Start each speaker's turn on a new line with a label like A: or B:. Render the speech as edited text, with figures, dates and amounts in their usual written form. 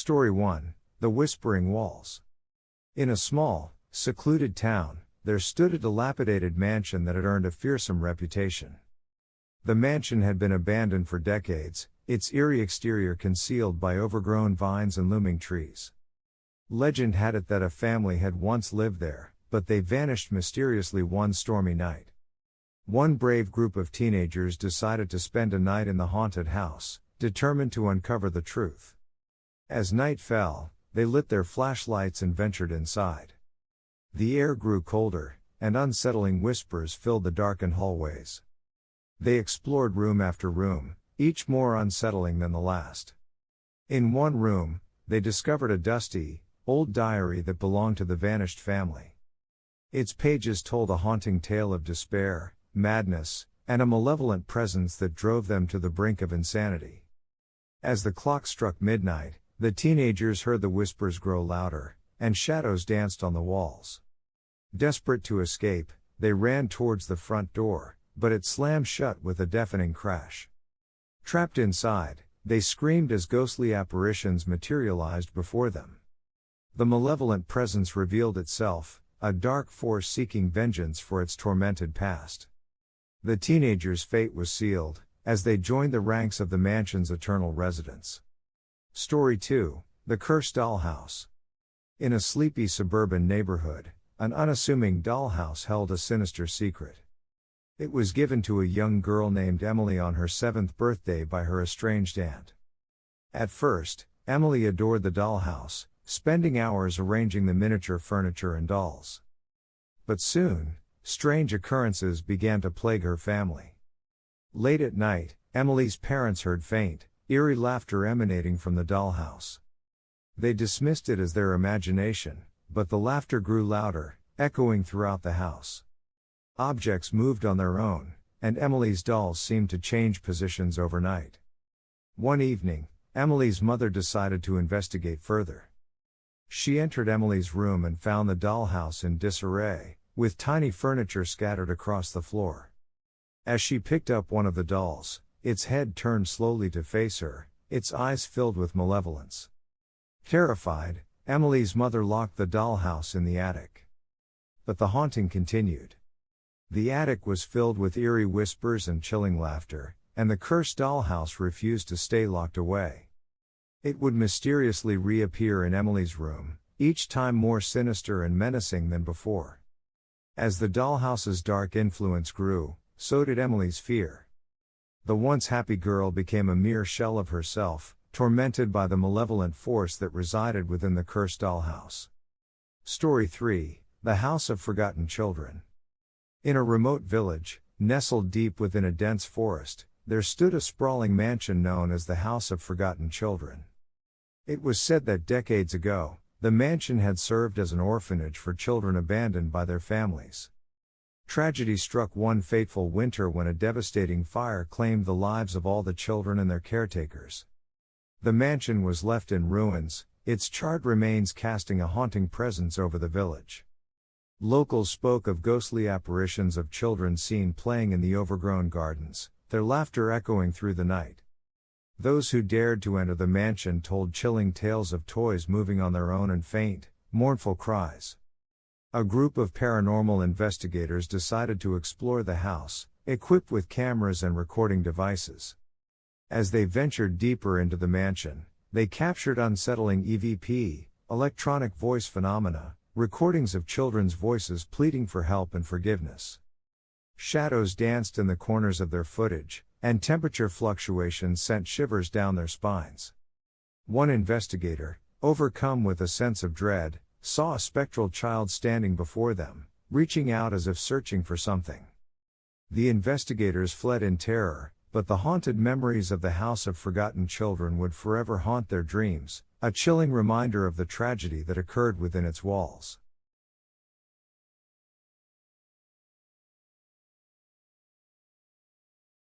A: Story 1, The Whispering Walls. In a small, secluded town, there stood a dilapidated mansion that had earned a fearsome reputation. The mansion had been abandoned for decades, its eerie exterior concealed by overgrown vines and looming trees. Legend had it that a family had once lived there, but they vanished mysteriously one stormy night. One brave group of teenagers decided to spend a night in the haunted house, determined to uncover the truth. As night fell, they lit their flashlights and ventured inside. The air grew colder, and unsettling whispers filled the darkened hallways. They explored room after room, each more unsettling than the last. In one room, they discovered a dusty, old diary that belonged to the vanished family. Its pages told a haunting tale of despair, madness, and a malevolent presence that drove them to the brink of insanity. As the clock struck midnight, the teenagers heard the whispers grow louder, and shadows danced on the walls. Desperate to escape, they ran towards the front door, but it slammed shut with a deafening crash. Trapped inside, they screamed as ghostly apparitions materialized before them. The malevolent presence revealed itself, a dark force seeking vengeance for its tormented past. The teenagers' fate was sealed, as they joined the ranks of the mansion's eternal residents. Story 2, The Cursed Dollhouse. In a sleepy suburban neighborhood, an unassuming dollhouse held a sinister secret. It was given to a young girl named Emily on her 7th birthday by her estranged aunt. At first, Emily adored the dollhouse, spending hours arranging the miniature furniture and dolls. But soon, strange occurrences began to plague her family. Late at night, Emily's parents heard faint, eerie laughter emanating from the dollhouse. They dismissed it as their imagination, but the laughter grew louder, echoing throughout the house. Objects moved on their own, and Emily's dolls seemed to change positions overnight. One evening, Emily's mother decided to investigate further. She entered Emily's room and found the dollhouse in disarray, with tiny furniture scattered across the floor. As she picked up one of the dolls, its head turned slowly to face her, its eyes filled with malevolence. Terrified, Emily's mother locked the dollhouse in the attic. But the haunting continued. The attic was filled with eerie whispers and chilling laughter, and the cursed dollhouse refused to stay locked away. It would mysteriously reappear in Emily's room, each time more sinister and menacing than before. As the dollhouse's dark influence grew, so did Emily's fear. The once happy girl became a mere shell of herself, tormented by the malevolent force that resided within the cursed dollhouse. Story 3, The House of Forgotten Children. In a remote village, nestled deep within a dense forest, there stood a sprawling mansion known as the House of Forgotten Children. It was said that decades ago, the mansion had served as an orphanage for children abandoned by their families. Tragedy struck one fateful winter when a devastating fire claimed the lives of all the children and their caretakers. The mansion was left in ruins, its charred remains casting a haunting presence over the village. Locals spoke of ghostly apparitions of children seen playing in the overgrown gardens, their laughter echoing through the night. Those who dared to enter the mansion told chilling tales of toys moving on their own and faint, mournful cries. A group of paranormal investigators decided to explore the house, equipped with cameras and recording devices. As they ventured deeper into the mansion, they captured unsettling EVP, electronic voice phenomena, recordings of children's voices pleading for help and forgiveness. Shadows danced in the corners of their footage, and temperature fluctuations sent shivers down their spines. One investigator, overcome with a sense of dread, saw a spectral child standing before them, reaching out as if searching for something. The investigators fled in terror, but the haunted memories of the House of Forgotten Children would forever haunt their dreams, a chilling reminder of the tragedy that occurred within its walls.